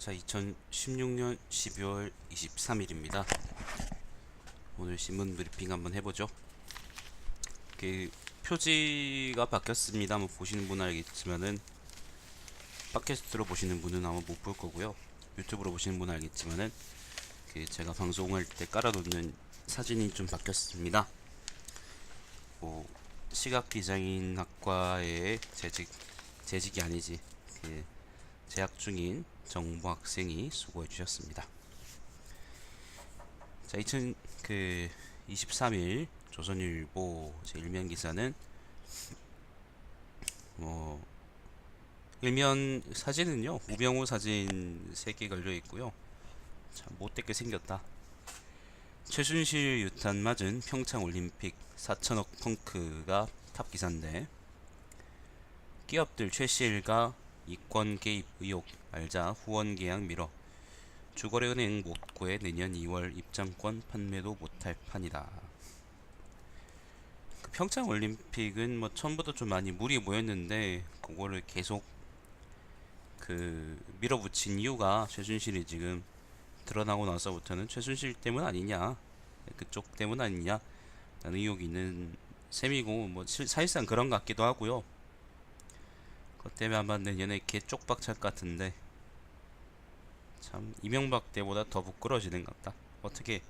자, 2016년 12월 23일입니다. 오늘 신문 브리핑 한번 해보죠. 그 표지가 바뀌었습니다. 한번 보시는 분은 알겠지만은 팟캐스트로 보시는 분은 아마 못 볼 거고요. 유튜브로 보시는 분은 알겠지만은 제가 방송할 때 깔아놓는 사진이 좀 바뀌었습니다. 뭐 시각 디자인 학과에 재직이 아니지 재학 중인 정보 학생이 수고해 주셨습니다. 자, 23일 조선일보 제 일면 기사는 일면 사진은요, 우병우 사진 3개 걸려 있고요. 참 못되게 생겼다. 최순실 유탄 맞은 평창 올림픽 4천억 펑크가 탑 기사인데, 기업들 최씨 일가 이권 개입 의혹 알자 후원 계약 미뤄, 주거래은행 못 구해 내년 2월 입장권 판매도 못할 판이다. 그 평창 올림픽은 뭐 처음부터 좀 많이 물이 모였는데 그거를 계속 밀어붙인 이유가 최순실이 지금 드러나고 나서부터는 최순실 때문 아니냐, 그쪽 때문 아니냐 라는 의혹이 있는 셈이고, 뭐 사실상 그런 것 같기도 하고요. 그것 때문에 아마 내년에 개 쪽박 찰 것 같은데, 참 이명박 때보다 더 부끄러지는 것 같다. 어떻게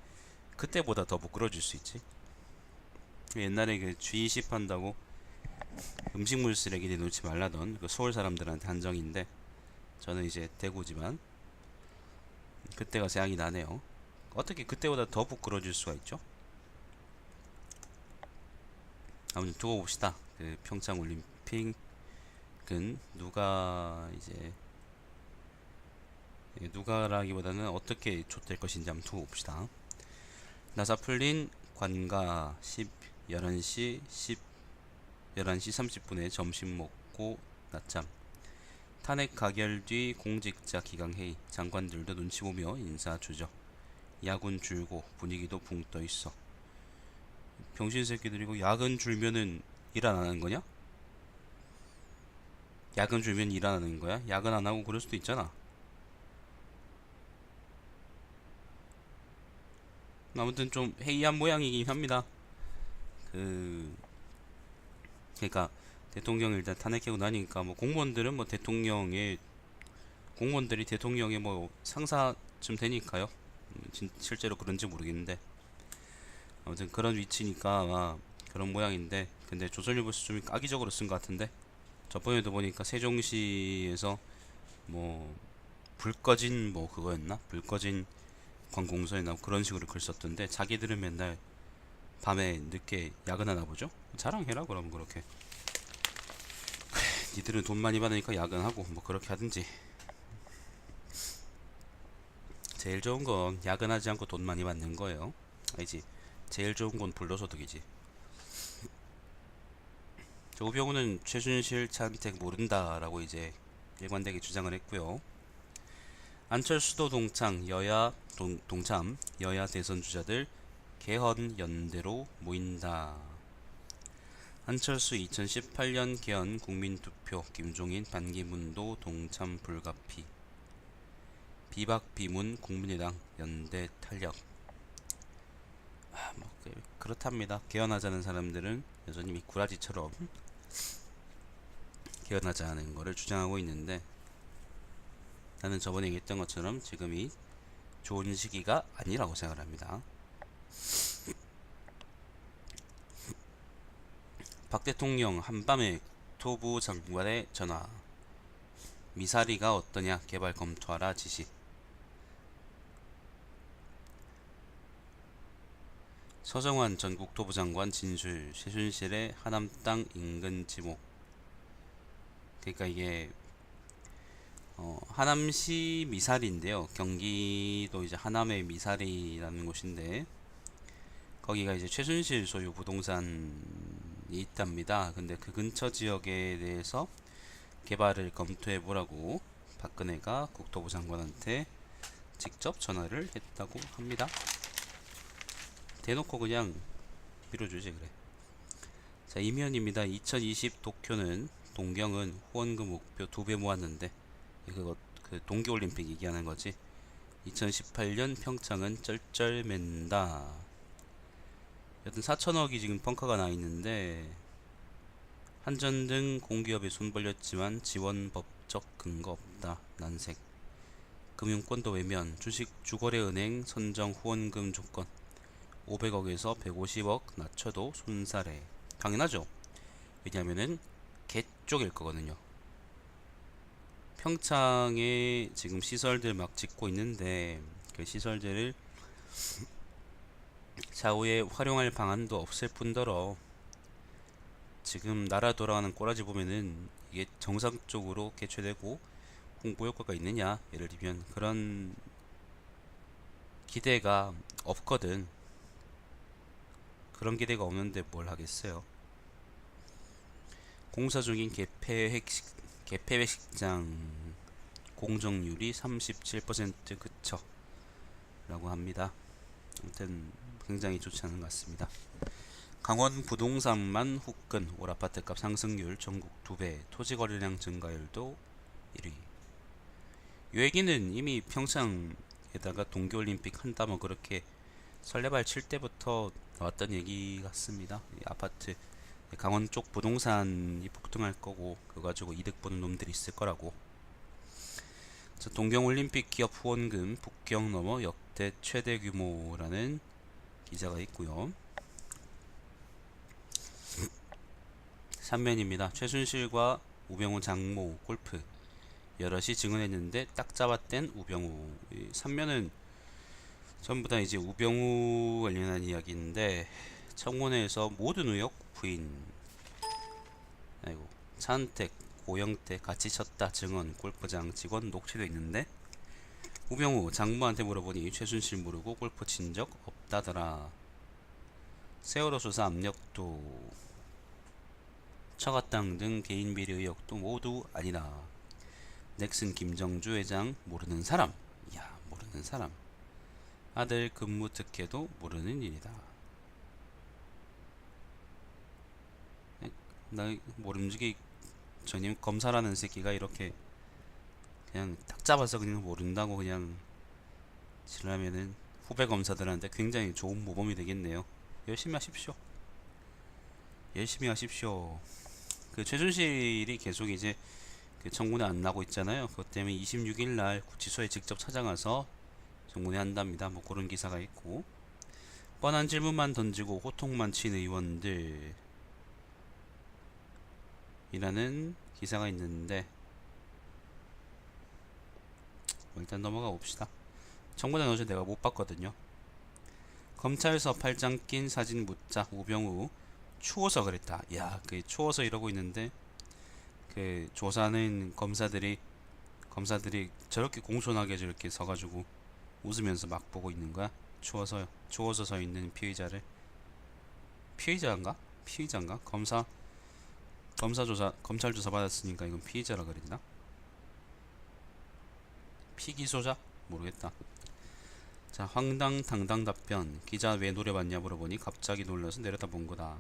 그때보다 더 부끄러질 수 있지? 옛날에 그 G20 한다고 음식물 쓰레기 내놓지 말라던 그 서울 사람들한테 한정인데, 저는 이제 대구지만 그때가 생각이 나네요. 어떻게 그때보다 더 부끄러질 수가 있죠? 아무튼 두고 봅시다. 그 평창 올림픽은 누가라기보다는 어떻게 좆될 것인지 한번 두고 봅시다. 나사 풀린 관가 11시 30분에 점심 먹고 낮잠. 탄핵 가결 뒤 공직자 기강회의, 장관들도 눈치 보며 인사 주저. 야근 줄고 분위기도 붕 떠 있어. 병신 새끼들이고, 야근 줄면은 일 안 하는 거냐? 야근 줄면 일 안 하는 거야? 야근 안 하고 그럴 수도 있잖아. 아무튼 좀 해이한 모양이긴 합니다. 그러니까 대통령 일단 탄핵하고 나니까 뭐 공무원들이 대통령의 뭐 상사쯤 되니까요. 실제로 그런지 모르겠는데, 아무튼 그런 위치니까 아마 그런 모양인데, 근데 조선일보에서 좀 악의적으로 쓴 것 같은데, 저번에도 보니까 세종시에서 뭐 불 꺼진 뭐 그거였나? 불 꺼진 관공서에 그런 식으로 글 썼던데, 자기들은 맨날 밤에 늦게 야근하나 보죠? 자랑해라 그러면. 그렇게 니들은 돈 많이 받으니까 야근하고 뭐 그렇게 하든지. 제일 좋은 건 야근하지 않고 돈 많이 받는 거예요. 알지? 제일 좋은 건 불로소득이지. 우병우는 최순실 차은택 모른다라고 이제 일관되게 주장을 했고요. 안철수도 동참 여야 대선 주자들 개헌 연대로 모인다. 안철수 2018년 개헌 국민투표, 김종인 반기문도 동참 불가피. 비박 비문 국민의당 연대 탄력. 뭐 그렇답니다. 개헌하자는 사람들은 여전히 미꾸라지처럼 개헌하자는 거를 주장하고 있는데, 나는 저번에 얘기했던 것처럼 지금이 좋은 시기가 아니라고 생각을 합니다. 박 대통령 한밤에 국토부 장관의 전화. 미사리가 어떠냐, 개발 검토하라 지시. 서정환 전 국토부 장관 진술, 최순실의 하남 땅 인근 지목. 그러니까 이게 하남시 미사리인데요. 경기도 이제 하남의 미사리라는 곳인데, 거기가 이제 최순실 소유 부동산이 있답니다. 근데 그 근처 지역에 대해서 개발을 검토해 보라고 박근혜가 국토부 장관한테 직접 전화를 했다고 합니다. 대놓고 그냥 밀어주지 그래. 자, 이면입니다. 2020 도쿄는 동경은 후원금 목표 2배 모았는데, 그거 그 동계올림픽 얘기하는 거지. 2018년 평창은 쩔쩔맨다. 여튼 4천억이 지금 펑크가 나 있는데 한전 등 공기업이 손 벌렸지만 지원 법적 근거 없다. 난색. 금융권도 외면. 주식 주거래은행 선정 후원금 조건 500억에서 150억 낮춰도 손사래. 당연하죠. 왜냐면은 개 쪽일 거거든요. 평창에 지금 시설들 막 짓고 있는데 그 시설들을 차후에 활용할 방안도 없을 뿐더러 지금 나라 돌아가는 꼬라지 보면은 이게 정상적으로 개최되고 홍보 효과가 있느냐, 예를 들면 그런 기대가 없거든. 그런 기대가 없는데 뭘 하겠어요. 공사 중인 개폐 식장 공정률이 37% 그쳐 라고 합니다. 아무튼 굉장히 좋지 않은 것 같습니다. 강원 부동산만 후끈. 올 아파트값 상승률 전국 2배. 토지 거래량 증가율도 1위. 이 얘기는 이미 평창에다가 동계올림픽 한다 뭐 그렇게 설레발 칠 때부터 나왔던 얘기 같습니다. 이 아파트 강원 쪽 부동산이 폭등할 거고 그거 가지고 이득 보는 놈들이 있을 거라고. 동경올림픽 기업 후원금 북경 넘어 역대 최대 규모라는 기사가 있고요. 3면입니다. 최순실과 우병우 장모 골프 여럿이 증언했는데 딱 잡아댄 우병우. 3면은 전부 다 이제 우병우 관련한 이야기인데 청문회에서 모든 의혹 부인. 아이고, 차은택, 고영태 같이 쳤다 증언. 골프장 직원 녹취도 있는데 우병우 장모한테 물어보니 최순실 모르고 골프 친 적 없다더라. 세월호 수사 압력도 처갓당 등 개인 비리 의혹도 모두 아니다. 넥슨 김정주 회장 모르는 사람. 이야, 모르는 사람. 아들 근무 특혜도 모르는 일이다. 나 모름지기 전임 검사라는 새끼가 이렇게 그냥 딱 잡아서 그냥 모른다고 그냥 지라면은 후배 검사들한테 굉장히 좋은 모범이 되겠네요. 열심히 하십시오. 열심히 하십시오. 그 최순실이 계속 이제 그 청문회 안 나고 있잖아요. 그것 때문에 26일 날 구치소에 직접 찾아가서 청문회 한답니다. 뭐 그런 기사가 있고, 뻔한 질문만 던지고 호통만 친 의원들 이라는 기사가 있는데 일단 넘어가 봅시다. 청문회 어제 내가 못 봤거든요. 검찰서 팔짱 낀 사진 묻자 우병우 추워서 그랬다. 야, 그 추워서 이러고 있는데 그 조사는 검사들이 저렇게 공손하게 저렇게 서가지고 웃으면서 막 보고 있는 거야. 추워서 서 있는 피의자를. 피의자인가? 검찰 조사 받았으니까 이건 피의자라 그랬나? 피기소자? 모르겠다. 자, 황당당당 답변. 기자 왜 노려봤냐 물어보니 갑자기 놀라서 내려다본 거다.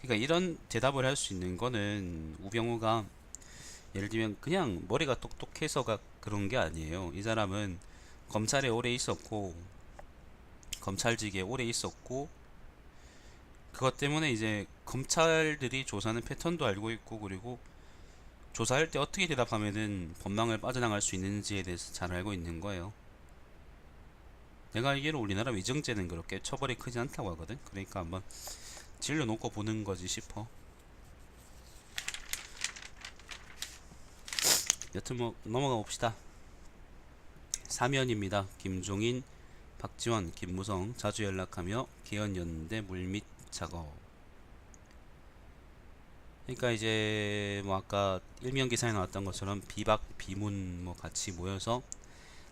그러니까 이런 대답을 할 수 있는 거는 우병우가 예를 들면 그냥 머리가 똑똑해서가 그런 게 아니에요. 이 사람은 검찰에 오래 있었고 검찰직에 오래 있었고 그것 때문에 이제 검찰들이 조사하는 패턴도 알고 있고, 그리고 조사할 때 어떻게 대답하면은 법망을 빠져나갈 수 있는지에 대해서 잘 알고 있는 거예요. 내가 알기로 우리나라 위증죄는 그렇게 처벌이 크지 않다고 하거든. 그러니까 한번 질러놓고 보는 거지 싶어. 여튼 뭐 넘어가 봅시다. 사면입니다. 김종인, 박지원, 김무성 자주 연락하며 개헌연대 물밑 작업. 그러니까 이제 뭐 아까 일면 기사에 나왔던 것처럼 비박 비문 뭐 같이 모여서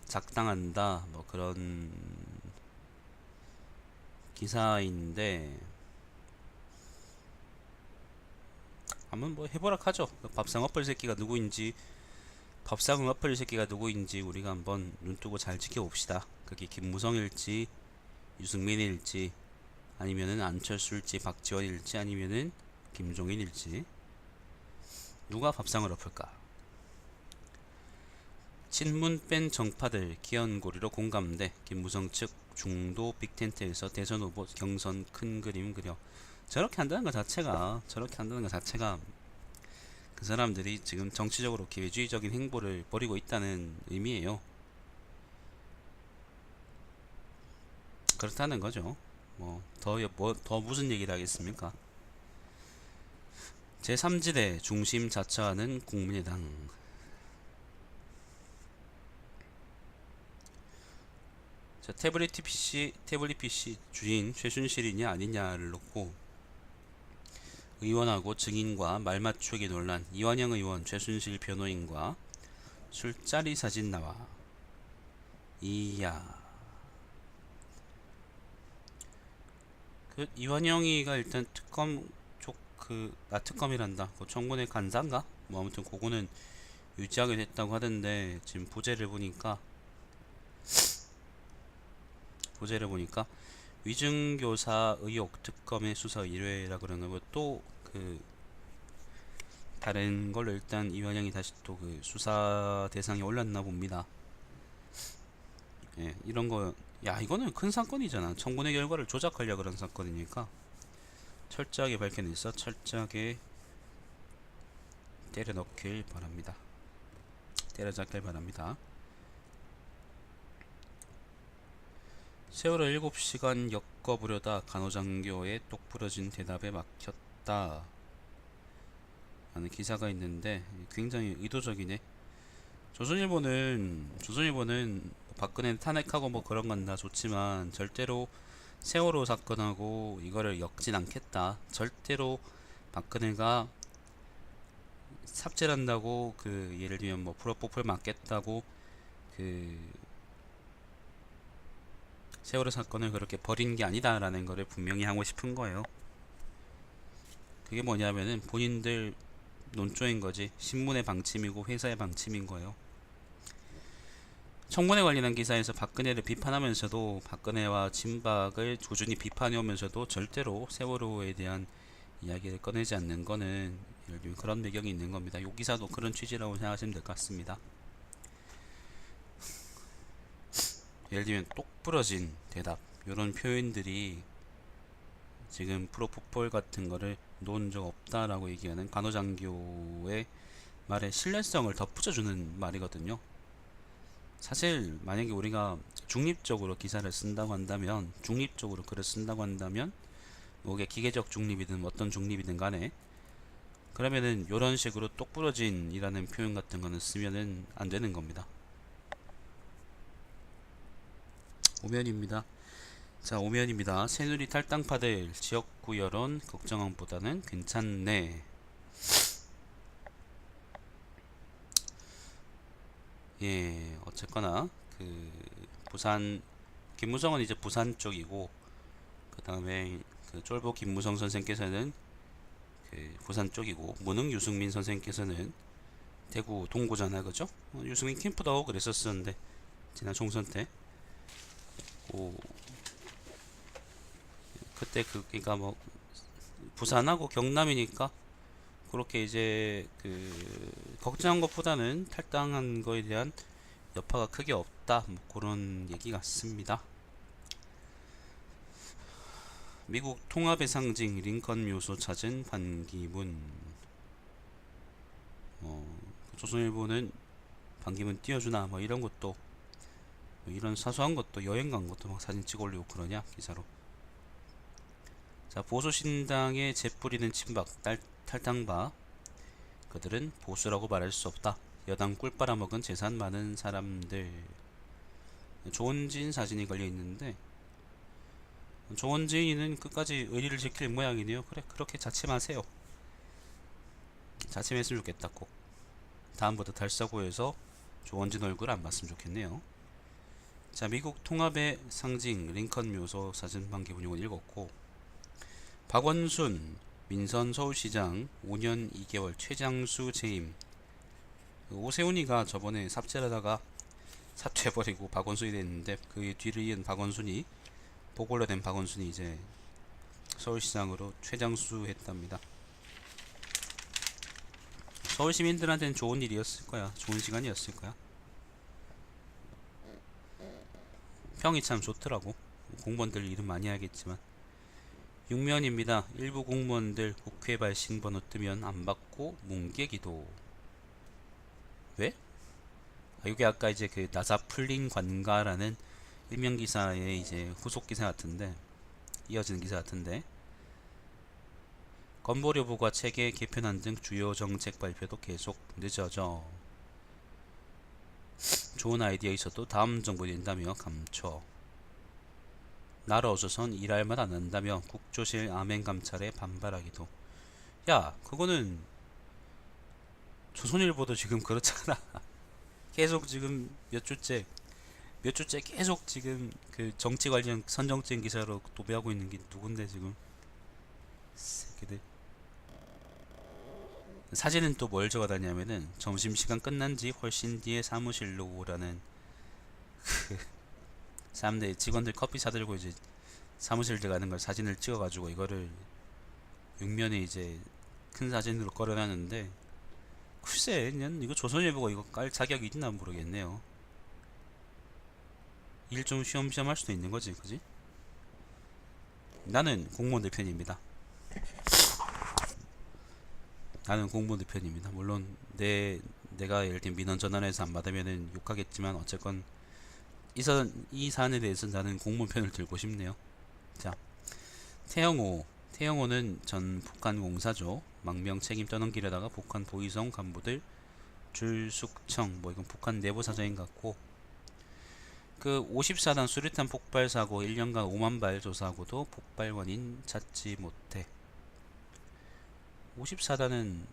작당한다 뭐 그런 기사인데 한번 뭐 해보라 하죠. 밥상 엎을 새끼가 누구인지, 밥상을 엎을 새끼가 누구인지 우리가 한번 눈뜨고 잘 지켜봅시다. 그게 김무성일지 유승민일지 아니면은 안철수일지 박지원일지 아니면은 김종인일지 누가 밥상을 엎을까? 친문 뺀 정파들 기연고리로 공감대. 김무성 측 중도 빅텐트에서 대선 후보 경선 큰 그림 그려. 저렇게 한다는 것 자체가 그 사람들이 지금 정치적으로 기회주의적인 행보를 벌이고 있다는 의미예요. 그렇다는 거죠. 더 무슨 얘기를 하겠습니까? 제3지대 중심 자처하는 국민의당. 자, 태블릿 PC 주인 최순실이냐 아니냐를 놓고 의원하고 증인과 말맞추기 논란. 이완영 의원, 최순실 변호인과 술자리 사진 나와. 이야. 그 이완영이가 일단 특검 쪽 특검이란다. 그 청문회 간사인가? 뭐 아무튼 그거는 유지하게 됐다고 하던데 지금 보제를 보니까 위증교사 의혹 특검의 수사 1회라 그러는 거 또 다른 걸로 일단 이완영이 다시 또 그 수사 대상에 올랐나 봅니다. 예, 이런 거, 야, 이거는 큰 사건이잖아. 청문회 결과를 조작하려 그런 사건이니까 철저하게 밝혀내서 철저하게 때려잡길 바랍니다. 세월호 7시간 엮어보려다 간호장교의 똑부러진 대답에 막혔다 라는 기사가 있는데 굉장히 의도적이네. 조선일보는 박근혜 탄핵하고 뭐 그런 건 다 좋지만 절대로 세월호 사건하고 이거를 엮진 않겠다. 절대로 박근혜가 삽질한다고 예를 들면 뭐 프로포폴 맞겠다고 세월호 사건을 그렇게 버린 게 아니다라는 거를 분명히 하고 싶은 거예요. 그게 뭐냐면은 본인들 논조인 거지. 신문의 방침이고 회사의 방침인 거예요. 청문회 관련한 기사에서 박근혜를 비판하면서도 박근혜와 친박을 꾸준히 비판해 오면서도 절대로 세월호에 대한 이야기를 꺼내지 않는 거는 예를 들면 그런 배경이 있는 겁니다. 이 기사도 그런 취지라고 생각하시면 될 것 같습니다. 예를 들면 똑부러진 대답 이런 표현들이 지금 프로포폴 같은 거를 놓은 적 없다라고 얘기하는 간호장교의 말에 신뢰성을 덧붙여주는 말이거든요. 사실 만약에 우리가 중립적으로 기사를 쓴다고 한다면, 중립적으로 글을 쓴다고 한다면 뭐 이게 기계적 중립이든 어떤 중립이든 간에 그러면은 이런 식으로 똑부러진이라는 표현 같은 거는 쓰면은 안 되는 겁니다. 오면입니다. 자, 오면입니다. 새누리 탈당파들 지역구 여론 걱정함보다는 괜찮네. 예, 어쨌거나 부산 김무성은 이제 부산 쪽이고 그 다음에 쫄보 김무성 선생께서는 부산 쪽이고 무능 유승민 선생께서는 대구 동구잖아, 그죠? 유승민 캠프도 하고 그랬었는데 지난 총선 때 그때 그러니까 뭐 부산하고 경남이니까 그렇게 이제 걱정한 것보다는 탈당한 거에 대한 여파가 크게 없다, 뭐 그런 얘기 같습니다. 미국 통합의 상징 링컨 묘소 찾은 반기문. 조선일보는 반기문 띄워주나 뭐 이런 것도 뭐 이런 사소한 것도 여행 간 것도 막 사진 찍어 올리고 그러냐 기사로. 자, 보수신당에 재뿌리는 친박 탈당파 그들은 보수라고 말할 수 없다. 여당 꿀 빨아먹은 재산 많은 사람들. 조원진 사진이 걸려 있는데 조원진이는 끝까지 의리를 지킬 모양이네요. 그래, 그렇게 자침하세요. 자침했으면 좋겠다. 꼭 다음부터 달사고에서 조원진 얼굴 안 봤으면 좋겠네요. 자, 미국 통합의 상징 링컨 묘소 사진 반기문 이건 읽었고, 박원순 민선 서울시장 5년 2개월 최장수 재임. 오세훈이가 저번에 삽질하다가 사퇴해버리고 박원순이 됐는데 그 뒤를 이은 박원순이 보궐로 된 박원순이 이제 서울시장으로 최장수 했답니다. 서울 시민들한테는 좋은 일이었을 거야. 좋은 시간이었을 거야. 평이 참 좋더라고. 공무원들 일은 많이 하겠지만. 6면입니다. 일부 공무원들 국회 발신 번호 뜨면 안 받고 뭉개기도. 왜? 아, 이게 아까 이제 그 나사 풀린 관가라는 일면 기사의 이제 후속 기사 같은데, 이어지는 기사 같은데, 건보료부가 체계 개편안 등 주요 정책 발표도 계속 늦어져. 좋은 아이디어 있어도 다음 정부 된다며 감춰. 나라어조선 일할 말 안 한다며 국조실 아멘 감찰에 반발하기도. 야, 그거는 조선일보도 지금 그렇잖아. 계속 지금 몇 주째 계속 지금 그 정치 관련 선정적인 기사로 도배하고 있는 게 누군데 지금. 새끼들. 사진은 또 뭘 적어다냐면은 점심시간 끝난 지 훨씬 뒤에 사무실로 오라는 그 사람들 직원들 커피 사들고 이제 사무실 들어가는 걸 사진을 찍어가지고 이거를 6면에 이제 큰 사진으로 걸어놨는데, 글쎄 난 이거 조선일보가 이거 깔 자격이 있나 모르겠네요. 일 좀 쉬엄쉬엄 할 수도 있는 거지, 그지? 나는 공무원들 편입니다. 나는 공무원들 편입니다. 물론 내가 예를 들면 민원 전화해서 안 받으면은 욕하겠지만 어쨌건 이 사안에 대해서 나는 공무원 편을 들고 싶네요. 자, 태영호는 전 북한 공사죠. 망명 책임 떠넘기려다가 북한 보위성 간부들 줄숙청, 뭐 이건 북한 내부 사정인 것 같고, 그 54단 수류탄 폭발 사고 1년간 5만 발 조사하고도 폭발 원인 찾지 못해. 54단은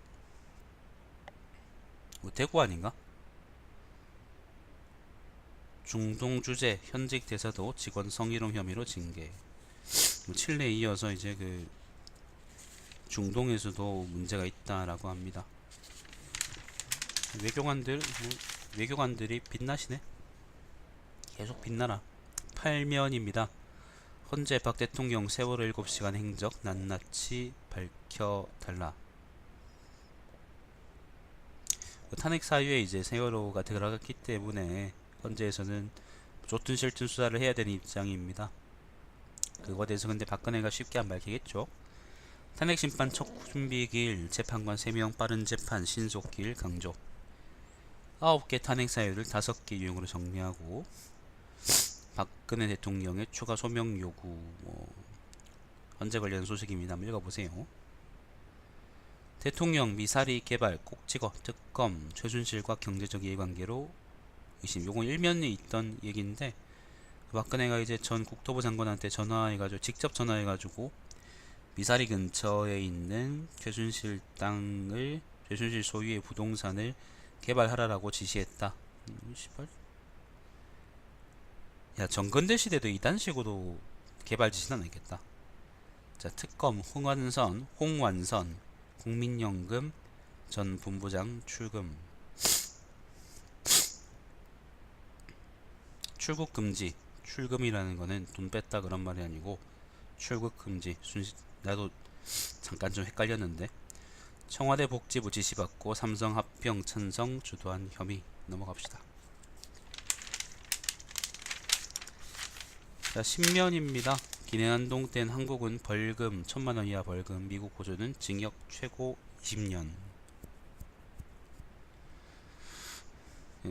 뭐 대구 아닌가? 중동 주재 현직 대사도 직원 성희롱 혐의로 징계. 뭐 칠레에 이어서 이제 그 중동에서도 문제가 있다라고 합니다. 외교관들이 빛나시네. 계속 빛나라. 8면입니다. 헌재 박 대통령 세월호 7시간 행적 낱낱이 밝혀달라. 탄핵 사유에 이제 세월호가 들어갔기 때문에 헌재에서는 좋든 싫든 수사를 해야 되는 입장입니다. 그거에 대해서 근데 박근혜가 쉽게 안 밝히겠죠. 탄핵 심판 첫 준비기일 재판관 3명 빠른 재판 신속기일 강조. 9개 탄핵 사유를 5개 유형으로 정리하고, 박근혜 대통령의 추가 소명 요구, 헌재 관련 소식입니다. 한번 읽어보세요. 대통령 미사리 개발 꼭 찍어 특검 최순실과 경제적 이해관계로 의심. 요건 일면에 있던 얘기인데, 박근혜가 이제 전 국토부 장관한테 직접 전화해가지고 미사리 근처에 있는 최순실 소유의 부동산을 개발하라고 지시했다. 씨발. 야, 정근대 시대도 이딴 식으로 개발 지시는 안 했겠다. 자, 특검 홍완선 국민연금 전 본부장 출금. 출국 금지. 출금이라는 거는 돈 뺐다 그런 말이 아니고 출국 금지. 나도 잠깐 좀 헷갈렸는데. 청와대 복지부 지시받고 삼성 합병 찬성 주도한 혐의. 넘어갑시다. 자, 10면입니다. 기내난동 땐 한국은 벌금 1,000만원 이하 벌금, 미국 호주는 징역 최고 20년.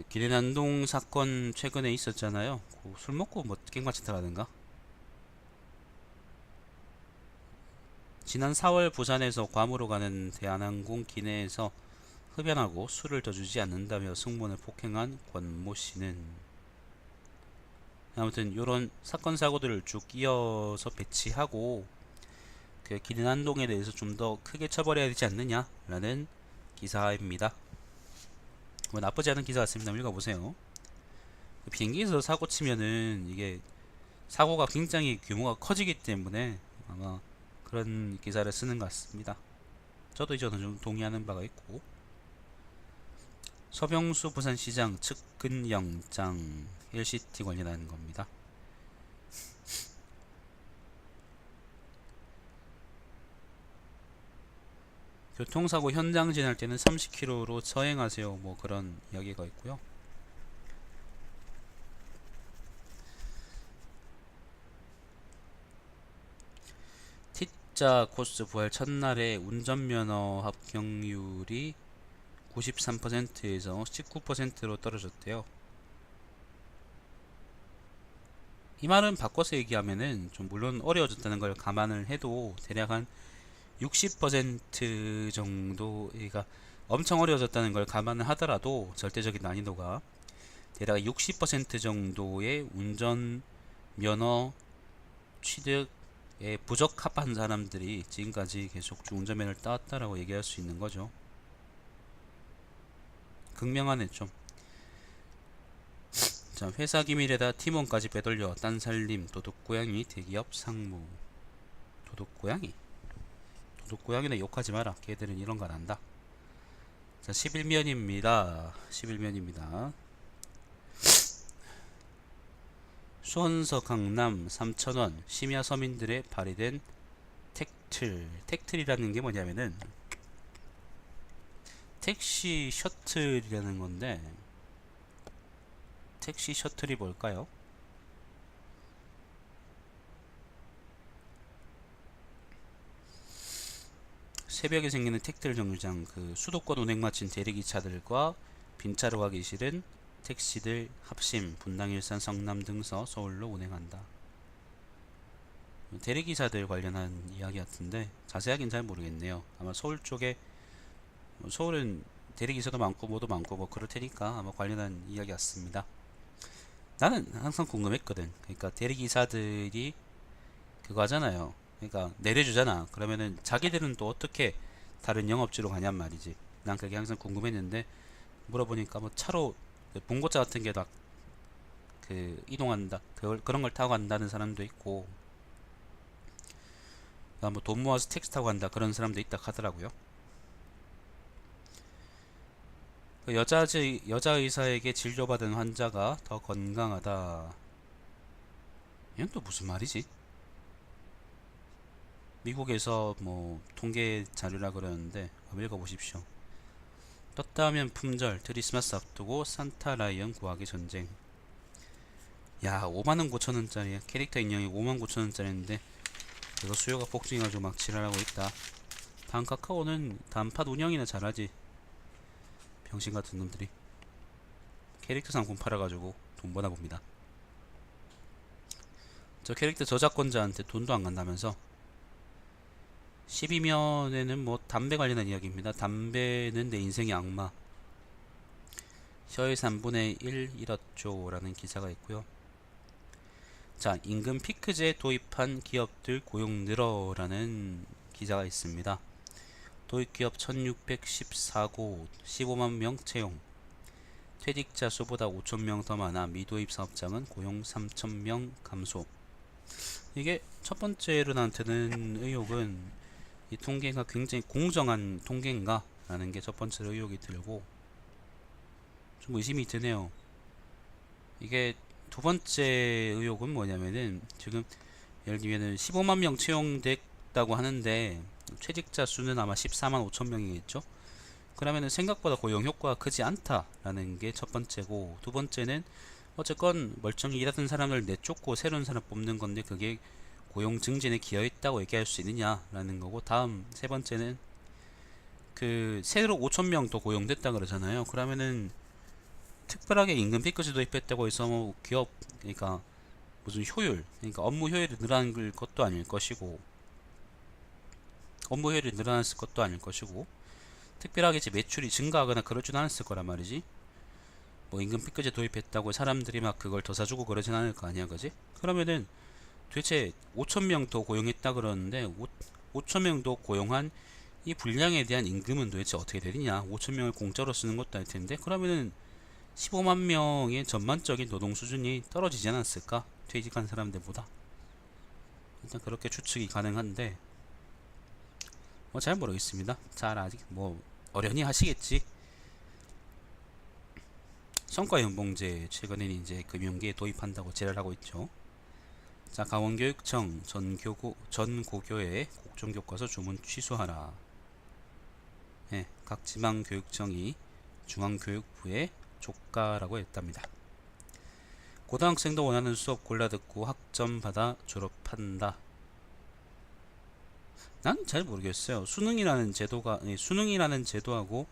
기내난동 사건 최근에 있었잖아요. 술 먹고 뭐 깽마치 타라든가. 지난 4월 부산에서 괌으로 가는 대한항공 기내에서 흡연하고 술을 더 주지 않는다며 승무원을 폭행한 권모 씨는, 아무튼 요런 사건 사고들을 쭉 이어서 배치하고 그 기내난동에 대해서 좀 더 크게 처벌해야 되지 않느냐라는 기사입니다. 뭐 나쁘지 않은 기사 같습니다. 읽어보세요. 비행기에서 사고 치면은 이게 사고가 굉장히 규모가 커지기 때문에 아마 그런 기사를 쓰는 것 같습니다. 저도 이제 어느 정도 동의하는 바가 있고. 서병수 부산시장 측근 영장 LCT 관련한 겁니다. 교통사고 현장 지날 때는 30km로 서행하세요. 뭐 그런 이야기가 있고요. 퇴직자 코스 부활 첫날에 운전면허 합격률이 93%에서 19%로 떨어졌대요. 이 말은 바꿔서 얘기하면은 좀 물론 어려워졌다는 걸 감안을 해도 대략 한 60% 정도, 그러니까 엄청 어려워졌다는 걸 감안을 하더라도 절대적인 난이도가 대략 60% 정도의 운전 면허 취득에 부적합한 사람들이 지금까지 계속 운전면허를 따왔다라고 얘기할 수 있는 거죠. 극명하네 좀. 자, 회사 기밀에다 팀원까지 빼돌려 딴살림 도둑고양이 대기업 상무. 도둑고양이? 도둑고양이네 욕하지 마라. 걔들은 이런 거 안 한다. 자, 11면입니다. 11면입니다. 수원서 강남 3,000원 심야 서민들의 발휘된 택틀이라는 게 뭐냐면은 택시 셔틀이라는 건데, 택시 셔틀이 뭘까요? 새벽에 생기는 택들 정류장, 그 수도권 운행 마친 대리기차들과 빈차로 가기 싫은 택시들 합심 분당, 일산, 성남 등서 서울로 운행한다. 대리기사들 관련한 이야기 같은데 자세하긴 잘 모르겠네요. 아마 서울 쪽에, 서울은 대리기사도 많고 뭐도 많고 뭐 그럴 테니까 아마 관련한 이야기 같습니다. 나는 항상 궁금했거든. 그러니까 대리기사들이 그거 하잖아요. 그러니까 내려주잖아. 그러면은 자기들은 또 어떻게 다른 영업지로 가냔 말이지. 난 그게 항상 궁금했는데 물어보니까 뭐 차로 봉고차 같은 게 다 그 이동한다, 그런 걸 타고 간다는 사람도 있고, 뭐 돈 모아서 택시 타고 간다 그런 사람도 있다 하더라고요. 그 여자 의사에게 진료받은 환자가 더 건강하다. 이건 또 무슨 말이지? 미국에서 뭐 통계 자료라 그러는데 한번 읽어보십시오. 떴다 하면 품절, 크리스마스 앞두고 산타 라이언 구하기 전쟁. 야, 5만원 9천원짜리 캐릭터 인형이 5만 9천원짜리인데 이거 수요가 폭증해가지고 막 지랄하고 있다. 다음 카카오는 단팥 운영이나 잘하지. 병신 같은 놈들이 캐릭터 상품 팔아가지고 돈 버나 봅니다. 저 캐릭터 저작권자한테 돈도 안 간다면서. 12면에는 뭐 담배 관련한 이야기입니다. 담배는 내 인생의 악마. 셔의 3분의 1 잃었죠 라는 기사가 있고요. 자, 임금 피크제 도입한 기업들 고용 늘어라는 기사가 있습니다. 도입기업 1614곳 15만명 채용. 퇴직자 수보다 5천명 더 많아 미도입 사업장은 고용 3천명 감소. 이게 첫 번째로 나한테는 의혹은 이 통계가 굉장히 공정한 통계인가 라는 게 첫 번째로 의혹이 들고 좀 의심이 드네요. 이게 두 번째 의혹은 뭐냐면은 지금 예를 들면은 15만명 채용됐다고 하는데 퇴직자 수는 아마 14만 5천명이겠죠. 그러면은 생각보다 고용 효과가 크지 않다라는 게 첫 번째고, 두 번째는 어쨌건 멀쩡히 일하던 사람을 내쫓고 새로운 사람 뽑는 건데 그게 고용 증진에 기여했다고 얘기할 수 있느냐라는 거고, 다음 세 번째는 그 새로 5천명 더 고용됐다 그러잖아요. 그러면은 특별하게 임금 피크제 도입했다고 해서 뭐 기업, 그러니까 무슨 효율, 그러니까 업무 효율이 늘어난 것도 아닐 것이고, 업무 효율이 늘어났을 것도 아닐 것이고, 특별하게 이제 매출이 증가하거나 그러진 않았을 거란 말이지. 뭐 임금 피크제 도입했다고 사람들이 막 그걸 더 사주고 그러진 않을 거 아니야, 그지? 그러면은 도대체 5천명 더 고용했다 그러는데 5천명 더 고용한 이 분량에 대한 임금은 도대체 어떻게 되느냐? 5천명을 공짜로 쓰는 것도 아닐 텐데, 그러면은 15만 명의 전반적인 노동 수준이 떨어지지 않았을까? 퇴직한 사람들보다. 일단 그렇게 추측이 가능한데 뭐 잘 모르겠습니다. 잘 아직 뭐 어련히 하시겠지. 성과연봉제 최근에는 이제 금융계에 도입한다고 지랄하고 있죠. 자, 강원교육청 전고교의 국정교과서 주문 취소하라. 예, 각 지방교육청이 중앙교육부에 조가라고 했답니다. 고등학생도 원하는 수업 골라 듣고 학점 받아 졸업한다. 난 잘 모르겠어요. 수능이라는 제도가 수능이라는 제도하고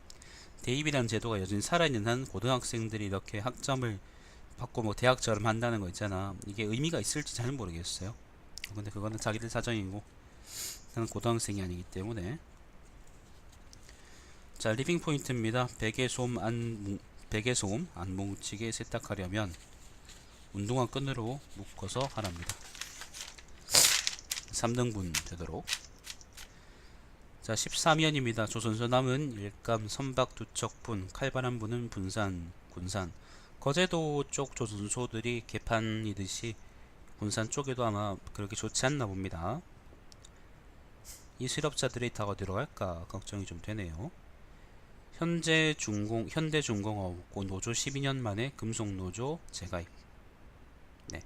대입이라는 제도가 여전히 살아있는 한 고등학생들이 이렇게 학점을 받고 뭐 대학처럼 한다는 거 있잖아. 이게 의미가 있을지 잘 모르겠어요. 근데 그거는 자기들 사정이고 나는 고등학생이 아니기 때문에. 자, 리빙 포인트입니다. 베개 소음 안 뭉치게 세탁하려면 운동화 끈으로 묶어서 하랍니다. 3등분 되도록. 자, 13위원입니다. 조선소남은 일감 선박 두척분 칼바람부는 분산 군산. 거제도 쪽 조선소들이 개판이듯이 군산 쪽에도 아마 그렇게 좋지 않나 봅니다. 이 실업자들이 다 어디로 갈까 걱정이 좀 되네요. 현대중공업 노조 12년 만에 금속노조 재가입. 네.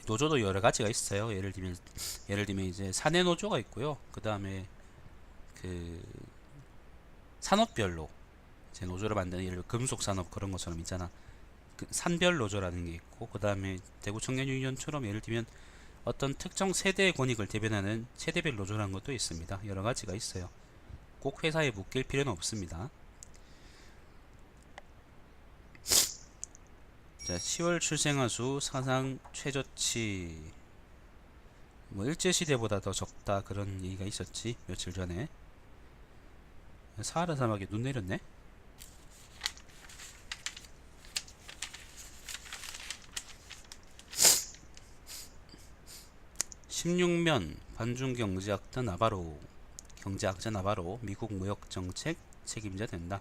노조도 여러 가지가 있어요. 예를 들면 이제 사내 노조가 있고요. 그 다음에 그 산업별로 이제 노조를 만드는, 예를 들어 금속 산업 그런 것처럼 있잖아. 그 산별 노조라는 게 있고, 그 다음에 대구 청년유니언처럼 예를 들면 어떤 특정 세대의 권익을 대변하는 세대별 노조라는 것도 있습니다. 여러 가지가 있어요. 꼭 회사에 묶일 필요는 없습니다. 자, 10월 출생아수 사상 최저치 뭐 일제시대보다 더 적다 그런 얘기가 있었지 며칠 전에. 사하라 사막에 눈 내렸네. (16면) 반중경제학자 나바로 미국 무역정책 책임자 된다.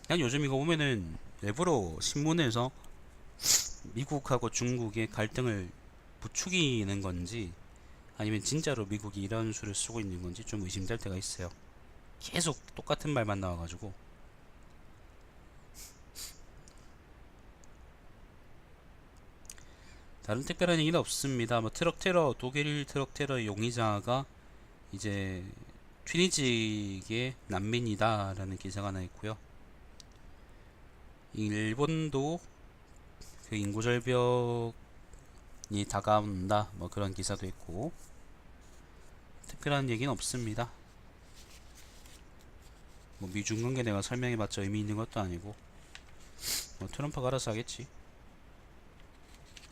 난 요즘 이거 보면은 일부러 신문에서 미국하고 중국의 갈등을 부추기는 건지 아니면 진짜로 미국이 이런 수를 쓰고 있는 건지 좀 의심될 때가 있어요. 계속 똑같은 말만 나와가지고. 다른 특별한 얘기는 없습니다. 뭐 독일 트럭 테러 용의자가 이제 튀니지의 난민이다라는 기사가 하나 있고요. 일본도 그 인구 절벽이 다가온다 뭐 그런 기사도 있고. 특별한 얘기는 없습니다. 뭐 미중 관계 내가 설명해봤자 의미 있는 것도 아니고 뭐 트럼프가 알아서 하겠지.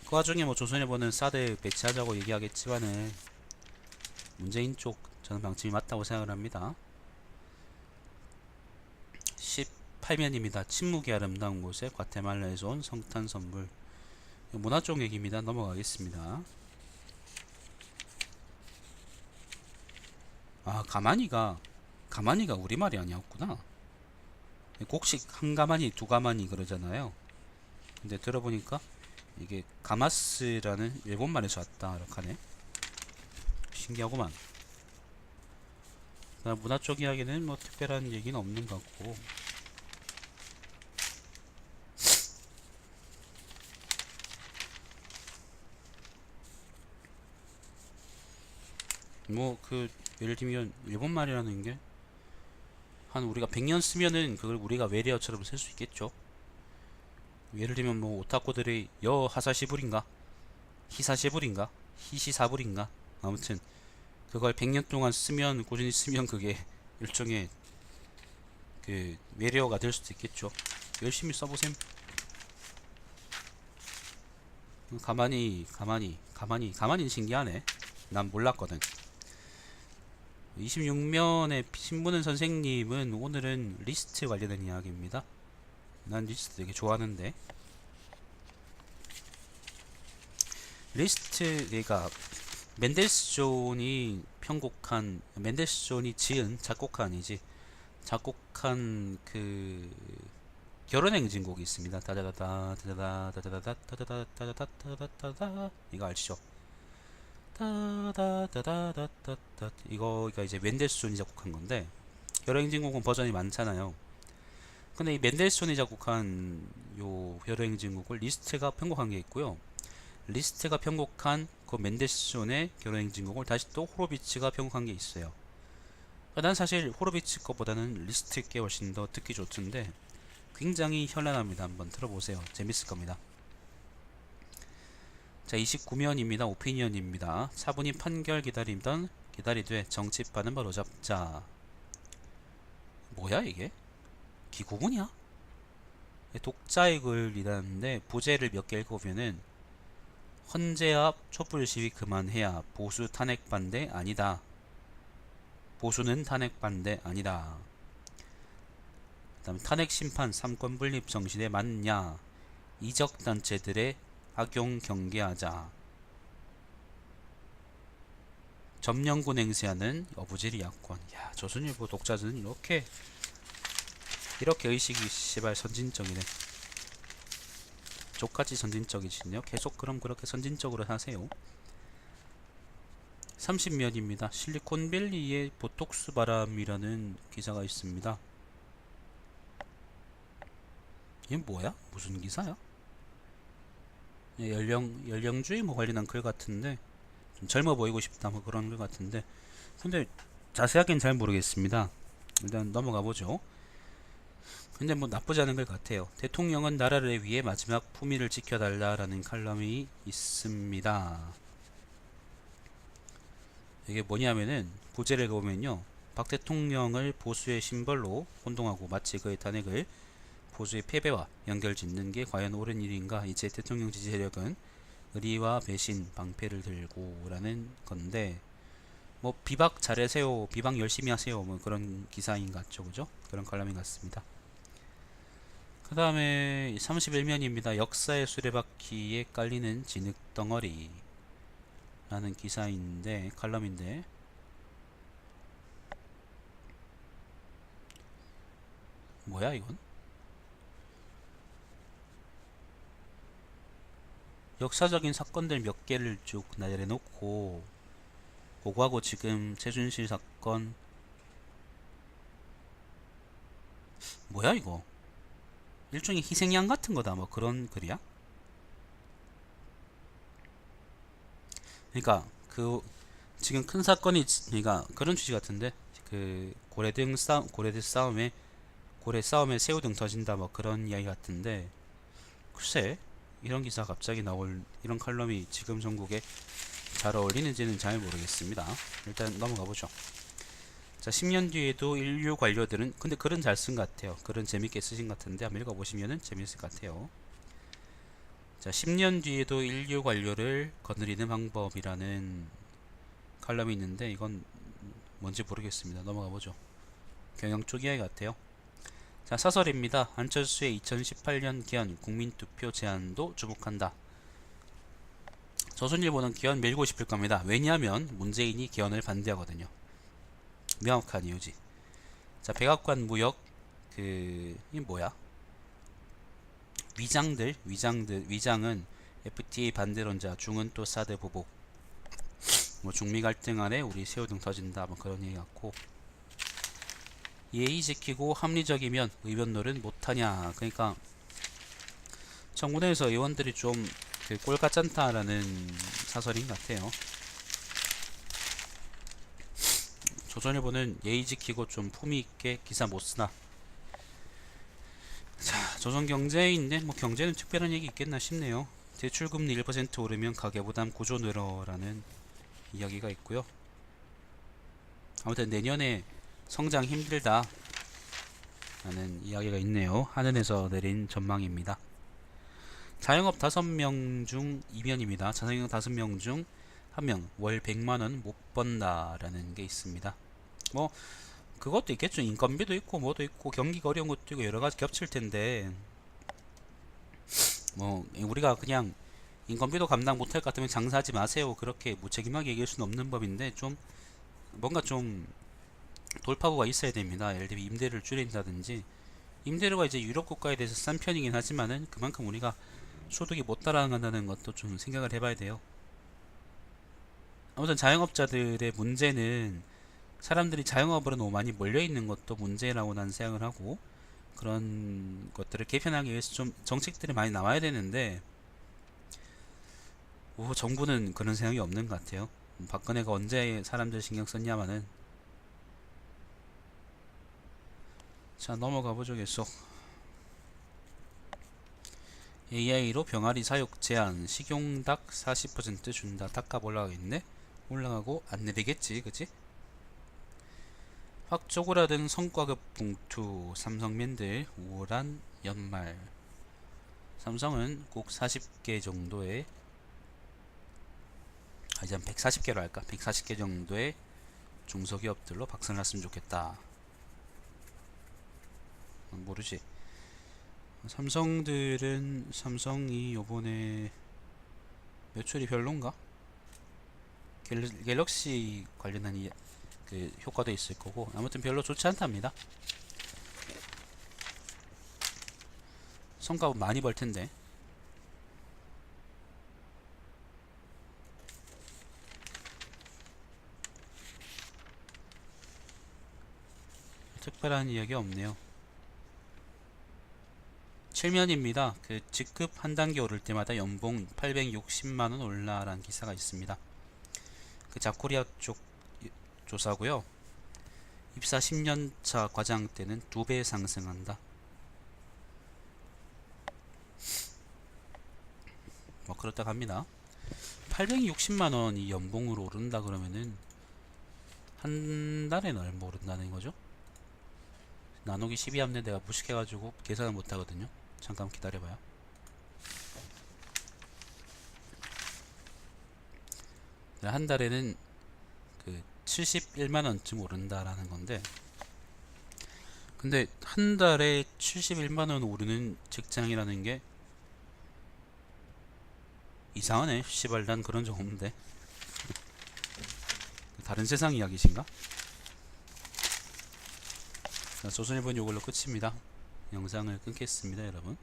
그 와중에 뭐 조선일보는 사드 배치하자고 얘기하겠지만은 문재인 쪽 저는 방침이 맞다고 생각을 합니다. 18면입니다. 침묵이 아름다운 곳에 과테말라에서 온 성탄 선물. 문화 쪽 얘기입니다. 넘어가겠습니다. 아, 가만히가 우리말이 아니었구나. 곡식 한 가마니 두 가마니 그러잖아요. 근데 들어보니까 이게 가마스라는 일본말에서 왔다 이렇게 하네. 신기하구만. 문화 쪽 이야기는 뭐 특별한 얘기는 없는 것 같고. 뭐 그 예를 들면 일본말이라는 게 한 우리가 100년 쓰면은 그걸 우리가 외래어처럼 쓸 수 있겠죠. 예를 들면 뭐 오타쿠들의 여하사시부린가 히사시부린가 히시사부린가 아무튼 그걸 100년 동안 쓰면 꾸준히 쓰면 그게 일종의 그 외래어가 될 수도 있겠죠. 열심히 써보셈. 가만히 신기하네. 난 몰랐거든. 26면의 신문은 선생님은 오늘은 리스트 관련된 이야기입니다. 난 리스트 되게 좋아하는데. 리스트가 맨델스존이 지은 작곡한 그 결혼행진곡이 있습니다. 다다다다 다다다다 다다다다다다다다다다 이거 아시죠? 다다다다다다다 이거가 이제 맨델스존이 작곡한 건데 결혼행진곡은 버전이 많잖아요. 근데 이 맨델스존이 작곡한 요 결혼행진곡을 리스트가 편곡한 게 있고요. 리스트가 편곡한 그 맨델스존의 결혼행진곡을 다시 또 호로비츠가 편곡한 게 있어요. 난 사실 호로비츠 거보다는 리스트 게 훨씬 더 듣기 좋던데 굉장히 현란합니다. 한번 들어보세요. 재밌을 겁니다. 자, 29면입니다. 오피니언입니다. 차분히 판결 기다리되 정치판은 바로 잡자. 뭐야 이게? 기고문이야? 독자의 글이라는데 부제를 몇 개 읽어보면은 헌재합 촛불 시위 그만해야 보수 탄핵 반대 아니다. 보수는 탄핵 반대 아니다. 그다음 탄핵 심판 3권 분립 정신에 맞냐? 이적 단체들의 악용 경계하자. 점령군 행세하는 어부지리 야권. 야, 조선일보 독자들은 이렇게 의식이 씨발 선진적이네. 족같이 선진적이시네요. 계속 그렇게 선진적으로 하세요. 30면입니다. 실리콘밸리의 보톡스 바람이라는 기사가 있습니다. 이게 뭐야? 무슨 기사야? 연령주의 뭐 관련한 글 같은데 좀 젊어 보이고 싶다 뭐 그런 글 같은데 근데 자세하게는 잘 모르겠습니다. 일단 넘어가 보죠. 근데 뭐 나쁘지 않은 것 같아요. 대통령은 나라를 위해 마지막 품위를 지켜달라라는 칼럼이 있습니다. 이게 뭐냐면은 부제를 보면요, 박 대통령을 보수의 심벌로 혼동하고 마치 그의 탄핵을 보수의 패배와 연결짓는 게 과연 옳은 일인가? 이제 대통령 지지 세력은 의리와 배신, 방패를 들고라는 건데, 뭐 비박 잘하세요, 비박 열심히 하세요, 뭐 그런 기사인 것 같죠, 그죠? 그런 칼럼인 것 같습니다. 그 다음에 31면입니다. 역사의 수레바퀴에 깔리는 진흙덩어리 라는 기사인데, 칼럼인데, 뭐야 이건? 역사적인 사건들 몇 개를 쭉 내려놓고 그거하고 지금 최순실 사건 뭐야 이거? 일종의 희생양 같은 거다 뭐 그런 글이야? 그러니까 그 지금 큰 사건이 그러니까 그런 취지 같은데, 그 고래들 싸움에 고래 싸움에 새우등 터진다 뭐 그런 이야기 같은데, 글쎄 이런 기사 갑자기 나올 이런 칼럼이 지금 전국에 잘 어울리는지는 잘 모르겠습니다. 일단 넘어가 보죠. 자, 10년 뒤에도 인류 관료들은, 근데 글은 잘 쓴 것 같아요. 글은 재밌게 쓰신 것 같은데 한번 읽어보시면은 재밌을 것 같아요. 자, 10년 뒤에도 인류 관료를 거느리는 방법이라는 칼럼이 있는데 이건 뭔지 모르겠습니다. 넘어가 보죠. 경영 쪽 이야기 같아요. 자, 사설입니다. 안철수의 2018년 기한 국민투표 제안도 주목한다. 조선일보는 기한 밀고 싶을 겁니다. 왜냐하면 문재인이 기한을 반대하거든요. 명확한 이유지. 자, 백악관 무역 이 뭐야? 위장은 FTA 반대론자, 중은 또 사드 보복. 뭐 중미 갈등 안에 우리 새우등 터진다 뭐 그런 얘기 같고, 예의 지키고 합리적이면 의견노는 못하냐. 그러니까 청문회에서 의원들이 좀 꼴같잖다라는 사설인 것 같아요. 조선일보는 예의 지키고 좀 품위 있게 기사 못 쓰나. 자, 조선경제인데 뭐 경제는 특별한 얘기 있겠나 싶네요. 대출금리 1% 오르면 가계부담 구조 늘어라는 이야기가 있고요. 아무튼 내년에 성장 힘들다 라는 이야기가 있네요. 하늘에서 내린 전망입니다. 자영업 5명 중 2면입니다. 자영업 5명 중 1명 월 100만원 못 번다라는 게 있습니다. 뭐 그것도 있겠죠. 인건비도 있고 뭐도 있고 경기가 어려운 것도 있고 여러가지 겹칠 텐데, 뭐 우리가 그냥 인건비도 감당 못할 것 같으면 장사하지 마세요 그렇게 무책임하게 얘기할 수는 없는 법인데, 좀 뭔가 좀 돌파구가 있어야 됩니다. 예를 들면 임대료를 줄인다든지. 임대료가 이제 유럽 국가에 대해서 싼 편이긴 하지만은 그만큼 우리가 소득이 못 따라간다는 것도 좀 생각을 해봐야 돼요. 아무튼 자영업자들의 문제는 사람들이 자영업으로 너무 많이 몰려있는 것도 문제라고 난 생각을 하고, 그런 것들을 개편하기 위해서 좀 정책들이 많이 나와야 되는데 정부는 그런 생각이 없는 것 같아요. 박근혜가 언제 사람들 신경 썼냐마는. 자, 넘어가 보죠. 계속 AI로 병아리 사육 제한, 식용닭 40% 준다. 닭값 올라가겠네? 올라가고 안 내리겠지, 그치? 확 쪼그라든 성과급 봉투, 삼성맨들 우월한 연말. 삼성은 꼭 40개 정도의, 이제 한 140개로 할까? 140개 정도의 중소기업들로 박살났으면 좋겠다. 모르지. 삼성이 요번에 매출이 별론가? 갤럭시 관련한 그 효과도 있을 거고, 아무튼 별로 좋지 않답니다. 성과 많이 벌 텐데. 특별한 이야기 없네요. 칠면입니다. 그 직급 한 단계 오를 때마다 연봉 860만원 올라라는 기사가 있습니다. 그 자코리아 쪽 조사고요. 입사 10년차 과장 때는 2배 상승한다. 뭐 그렇다 합니다. 860만원이 연봉으로 오른다 그러면은 한 달에는 얼마 오른다는 거죠? 나누기 12 하면 내가 무식해가지고 계산을 못하거든요. 잠깐 기다려봐요. 한 달에는 그 71만원쯤 오른다라는 건데, 근데 한 달에 71만원 오르는 직장이라는 게 이상하네. 씨발, 난 그런 적 없는데. 다른 세상 이야기신가? 자, 조선일보는 이걸로 끝입니다. 영상을 끊겠습니다, 여러분.